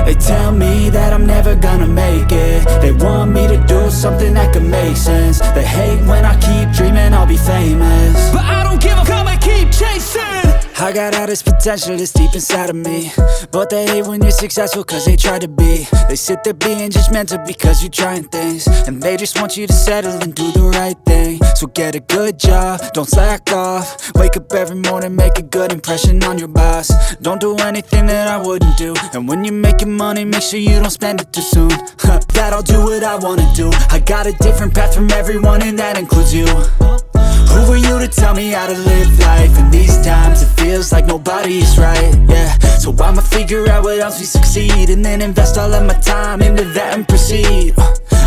They tell me that I'm never gonna make it. They want me to do something that could make sense. They hate when I keep dreaming I'll be famous, but I don't give a fuck, I keep chasing. I got all this potential that's deep inside of me, but they hate when you're successful cause they try to be. They sit there being judgmental because you're trying things, and they just want you to settle and do the right thing. So get a good job, don't slack off. Wake up every morning, make a good impression on your boss. Don't do anything that I wouldn't do, and when you're making money, make sure you don't spend it too soon. That I'll do what I wanna do. I got a different path from everyone, and that includes you. Who are you to tell me how to live life? In these times it feels like nobody is right, yeah. So I'ma figure out what else we succeed, and then invest all of my time into that and proceed.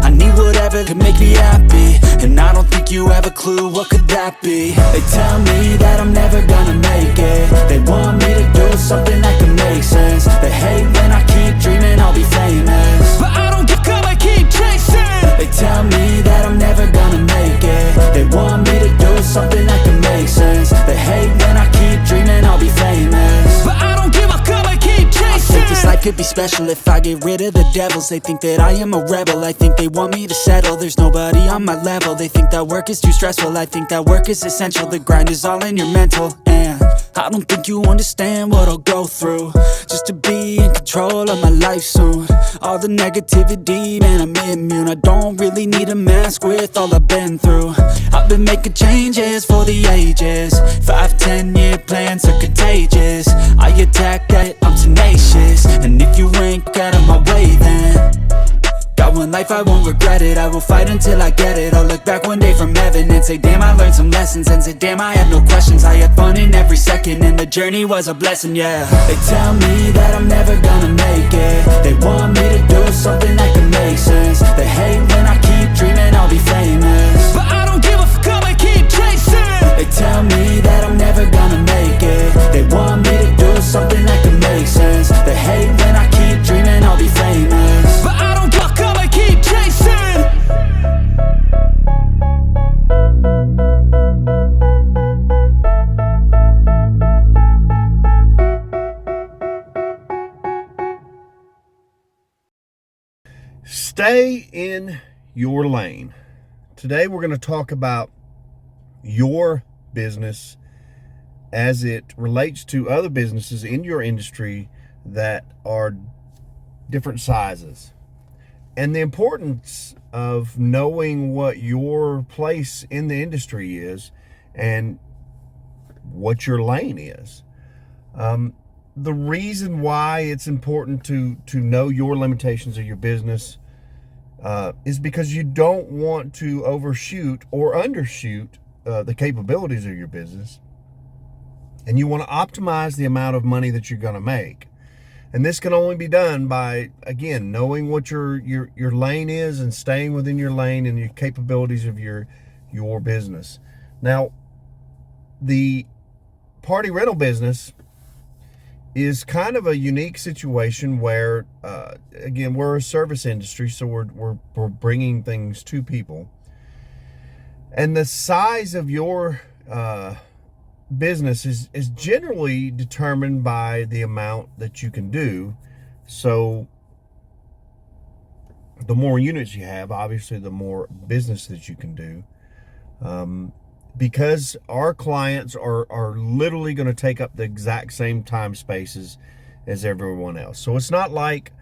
I need whatever can make me happy, and I don't think you have a clue what could that be. They tell me that I'm never gonna make it. They want me to do something that can make sense. They hate when I keep dreaming I'll be famous, but I don't give a fuck, I keep chasing. They tell me that I'm never gonna make it. They want me to do something that can make sense. They hate when I keep dreaming I'll be famous, but I don't give a fuck, I keep chasing. I think this life could be special if I get rid of the devils. They think that I am a rebel, I think they want me to settle. There's nobody on my level. They think that work is too stressful, I think that work is essential. The grind is all in your mental, and I don't think you understand what I'll go through just to be in control of my life soon. All the negativity, man, I'm immune. I don't really need a mask with all I've been through. I've been making changes for the ages. 5-10 year plans are contagious. I attack it, I'm tenacious, and if you ain't out of my way then got one life, I won't regret it. I will fight until I get it. I'll look back one day from heaven and say damn, I learned some lessons, and say damn, I had no questions. I had fun in every second, and the journey was a blessing, yeah. They tell me that I'm never gonna make it. They want me to do something that can make sense. They hate when I keep dreaming I'll be famous, but I don't give a fuck, I keep chasing. They tell me that I'm never gonna make it. They want me to do something that can make sense. They hate when I keep dreaming I'll be famous, but I don't give a fuck, I keep chasing. Stay in your lane. Today we're going to talk about your business as it relates to other businesses in your industry that are different sizes, and the importance of knowing what your place in the industry is and what your lane is. The reason why it's important to know your limitations of your business is because you don't want to overshoot or undershoot the capabilities of your business, and you want to optimize the amount of money that you're going to make. And this can only be done by, again, knowing what your lane is and staying within your lane and your capabilities of your business. Now, the party rental business is kind of a unique situation where, again, we're a service industry, so we're bringing things to people. And the size of your business is generally determined by the amount that you can do. So the more units you have, obviously the more business that you can do, because our clients are literally going to take up the exact same time spaces as everyone else. So it's not like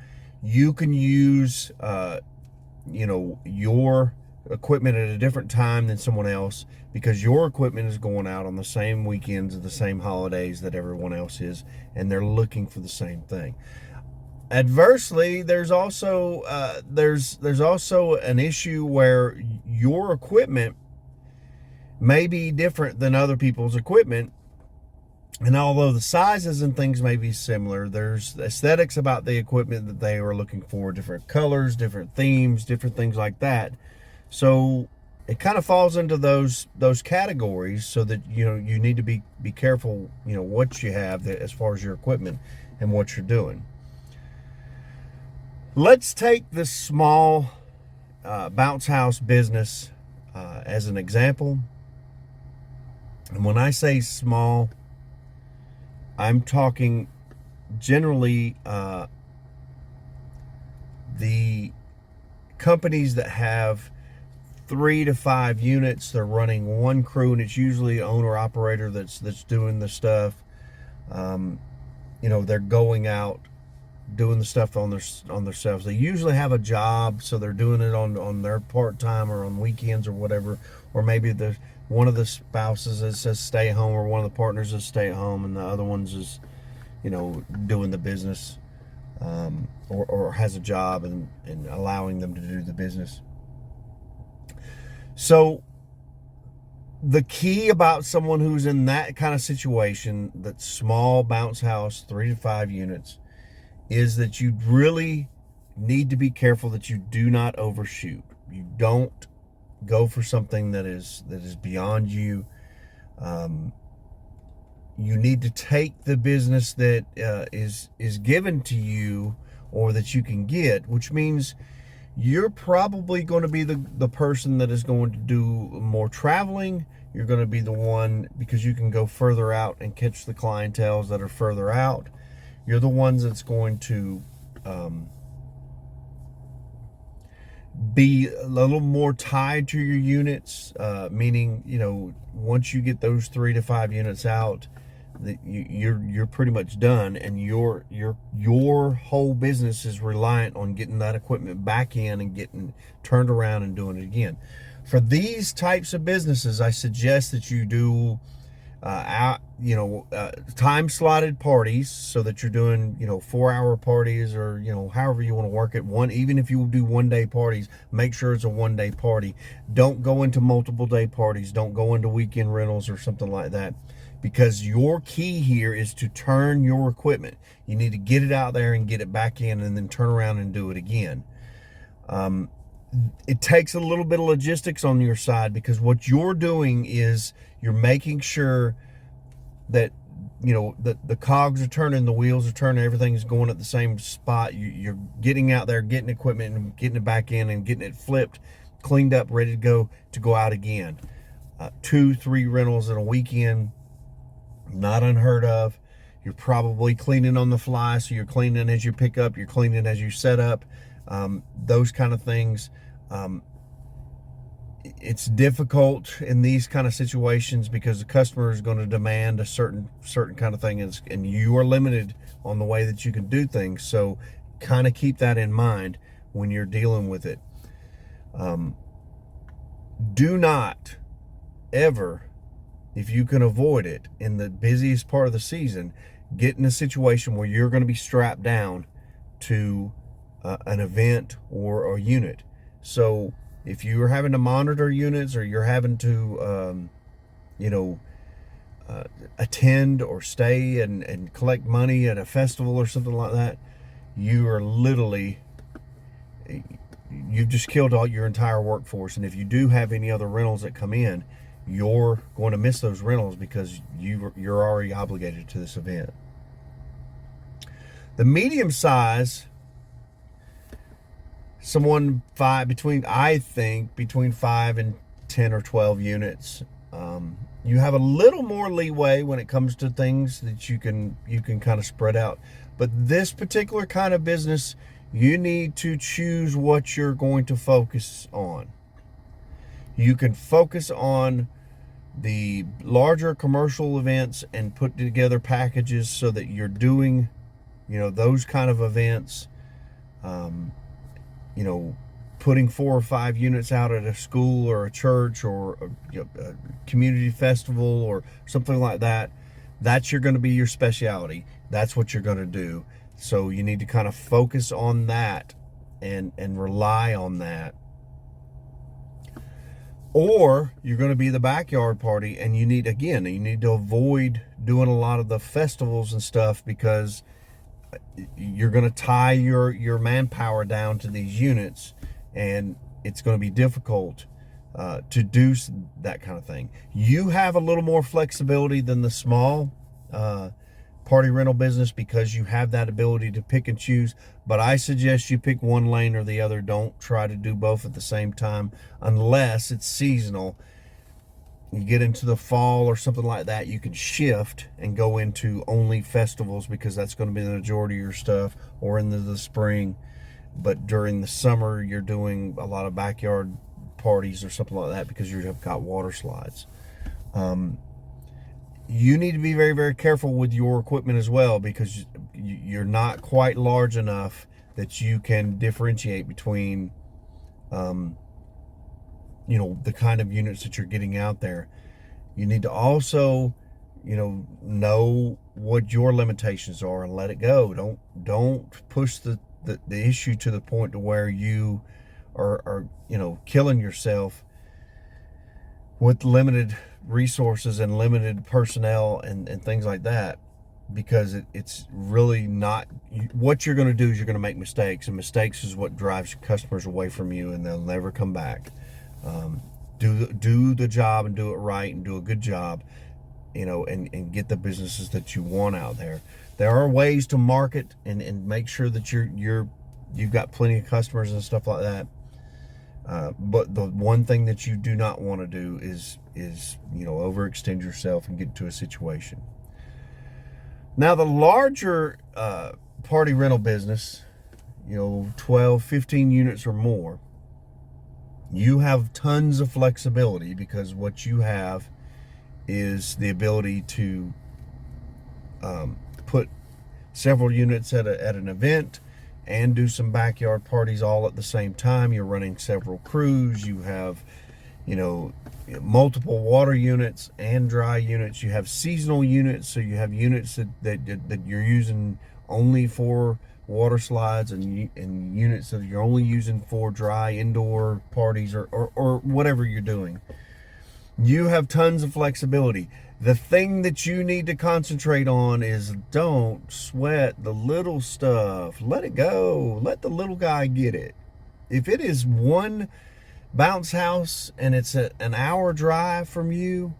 you can use your equipment at a different time than someone else, because your equipment is going out on the same weekends and the same holidays that everyone else is, and they're looking for the same thing. Adversely, there's also an issue where your equipment may be different than other people's equipment, and although the sizes and things may be similar, there's aesthetics about the equipment that they are looking for, different colors, different themes, different things like that. So it kind of falls into those categories, so that you need to be careful what you have as far as your equipment and what you're doing. Let's take this small bounce house business as an example. And when I say small, I'm talking generally The companies that have 3 to 5 units, they're running one crew, and it's usually owner operator that's doing the stuff. They're going out doing the stuff on themselves. They usually have a job, so they're doing it on their part-time or on weekends or whatever, or maybe one of the spouses that says stay home, or one of the partners is stay at home, and the other one's is doing the business, or has a job and allowing them to do the business. So the key about someone who's in that kind of situation, that small bounce house, 3 to 5 units, is that you really need to be careful that you do not overshoot. You don't go for something that is beyond you. You need to take the business that is given to you, or that you can get, which means you're probably going to be the person that is going to do more traveling. You're going to be the one, because you can go further out and catch the clientels that are further out. You're the ones that's going to be a little more tied to your units, meaning, once you get those 3 to 5 units out, that you're pretty much done, and your whole business is reliant on getting that equipment back in and getting turned around and doing it again. For these types of businesses, I suggest that you do time slotted parties, so that you're doing 4-hour parties, or however you want to work it. Even if you do 1-day parties, make sure it's a 1-day party. Don't go into multiple day parties. Don't go into weekend rentals or something like that, because your key here is to turn your equipment. You need to get it out there and get it back in, and then turn around and do it again. It takes a little bit of logistics on your side, because what you're doing is you're making sure that that the cogs are turning, the wheels are turning, everything is going at the same spot. You're getting out there, getting equipment and getting it back in, and getting it flipped, cleaned up, ready to go out again. 2-3 rentals in a weekend, not unheard of. You're probably cleaning on the fly, so you're cleaning as you pick up, you're cleaning as you set up, those kind of things. It's difficult in these kind of situations, because the customer is going to demand a certain kind of thing, and you are limited on the way that you can do things. So kind of keep that in mind when you're dealing with it. Do not ever, if you can avoid it, in the busiest part of the season, get in a situation where you're going to be strapped down to an event or a unit. So if you're having to monitor units, or you're having to attend or stay and collect money at a festival or something like that, you are literally, you've just killed all your entire workforce. And if you do have any other rentals that come in, you're going to miss those rentals, because you're already obligated to this event. The medium size, between 5 and 10 or 12 units, you have a little more leeway when it comes to things that you can kind of spread out. But this particular kind of business, you need to choose what you're going to focus on. You can focus on the larger commercial events and put together packages so that you're doing, those kind of events. Putting 4 or 5 units out at a school or a church or a community festival or something like that. That's going to be your specialty. That's what you're going to do. So you need to kind of focus on that and rely on that. Or you're going to be the backyard party, and you need to avoid doing a lot of the festivals and stuff, because you're going to tie your manpower down to these units, and it's going to be difficult to do that kind of thing. You have a little more flexibility than the small party rental business, because you have that ability to pick and choose. But I suggest you pick one lane or the other. Don't try to do both at the same time, unless it's seasonal. You get into the fall or something like that, you can shift and go into only festivals, because that's going to be the majority of your stuff, or into the spring. but during the summer you're doing a lot of backyard parties or something like that because you've got water slides. You need to be very, very careful with your equipment as well, because you're not quite large enough that you can differentiate between the kind of units that you're getting out there. You need to also know what your limitations are and let it go. Don't push the issue to the point to where you are killing yourself with limited resources and limited personnel and things like that, because it's really not what you're going to do. Is you're going to make mistakes, and mistakes is what drives your customers away from you, and they'll never come back. Do the job and do it right and do a good job, and get the businesses that you want out there. There are ways to market and make sure that you've got plenty of customers and stuff like that. But the one thing that you do not want to do is overextend yourself and get into a situation. Now, the larger party rental business, 12, 15 units or more, you have tons of flexibility, because what you have is the ability to put several units at an event and do some backyard parties all at the same time. You're running several crews. You have, multiple water units and dry units. You have seasonal units, so you have units that you're using only for water slides, and units that you're only using for dry indoor parties or whatever you're doing. You have tons of flexibility. The thing that you need to concentrate on is don't sweat the little stuff. Let it go. Let the little guy get it. If it is one bounce house and it's an hour drive from you,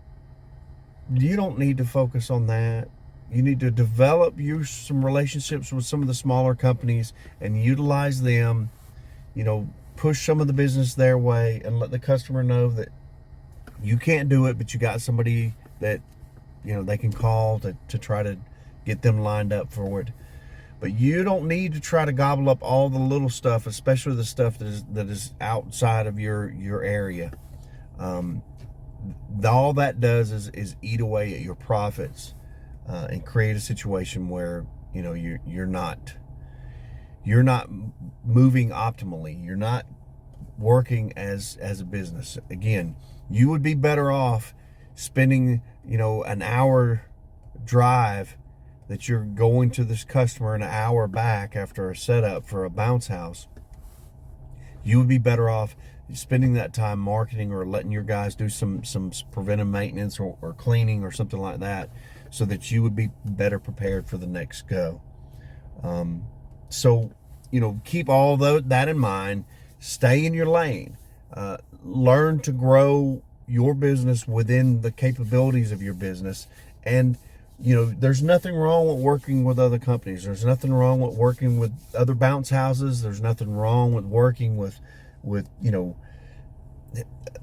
you don't need to focus on that. You need to develop some relationships with some of the smaller companies and utilize them, push some of the business their way, and let the customer know that you can't do it, but you got somebody that they can call to try to get them lined up for it. But you don't need to try to gobble up all the little stuff, especially the stuff that is outside of your area. All that does is eat away at your profits and create a situation where you're not moving optimally. You're not working as a business. Again, you would be better off spending an hour drive that you're going to this customer and an hour back after a setup for a bounce house. You would be better off spending that time marketing or letting your guys do some preventive maintenance or cleaning or something like that, so that you would be better prepared for the next go. So keep all that in mind. Stay in your lane. Learn to grow your business within the capabilities of your business. And there's nothing wrong with working with other companies. There's nothing wrong with working with other bounce houses. There's nothing wrong with working with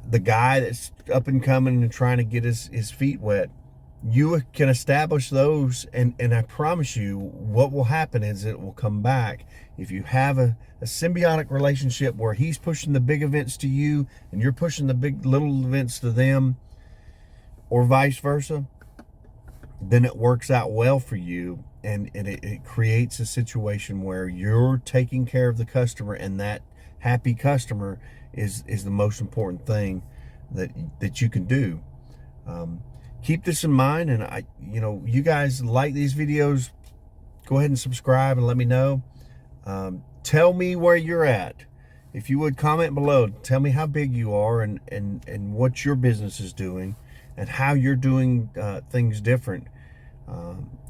the guy that's up and coming and trying to get his feet wet. You can establish those, and I promise you what will happen is it will come back. If you have a symbiotic relationship where he's pushing the big events to you and you're pushing the big little events to them, or vice versa, then it works out well for you, and it creates a situation where you're taking care of the customer, and that happy customer is the most important thing that you can do. Keep this in mind, and you guys like these videos, go ahead and subscribe and let me know. Tell me where you're at. If you would, comment below. Tell me how big you are and what your business is doing and how you're doing things different.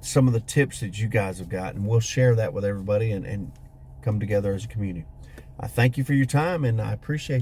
Some of the tips that you guys have got, and we'll share that with everybody and come together as a community. I thank you for your time, and I appreciate